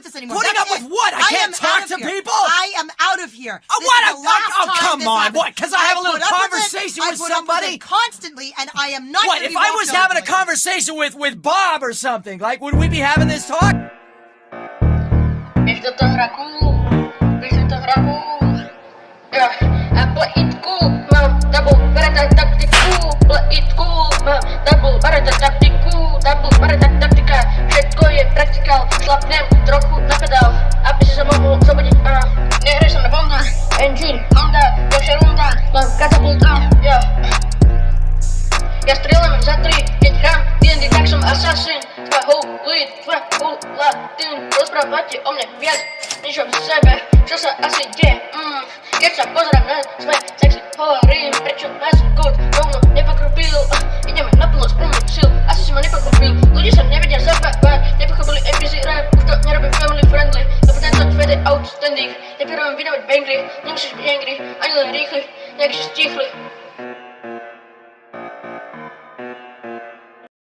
this anymore. Putting up with what? I can't talk to people? I am out of here. Come on. What? Because I have a little conversation with somebody? Constantly, and I am not. What? If I was having a conversation with Bob or something, like, would we be having this talk? Wiesz, to hraku, yeah, I play it cool, mam double barata taktiku, play it cool, mam double barata taktiku, double barata taktika, všetko je praktikál, šlapnem trochu na pedál, aby si sa mohol zobodiť, nehrej sa na Bonda, engine, Honda, ďalšia runda, mám katapulta, yeah. Ja strieľam za 3, keď hrám D&D, tak som assassin. Tva holy, tva latin, rozprávate o mne viac, než o sebe, čo sa asi deje, keď sa pozerám na svoje sexy, hovorím, prečo nás kód rovno nepokrúpil, ideme naplno z plných síl, asi si ma nepokrúpil, ľudia sa nevedia zabávať, nepochopili NPC rap, už to nerobím family friendly, lebo tento svet je outstanding, nepotrebujem vydávať bangly, nemusíš byť angry, ani len rýchly, nejak si stichli.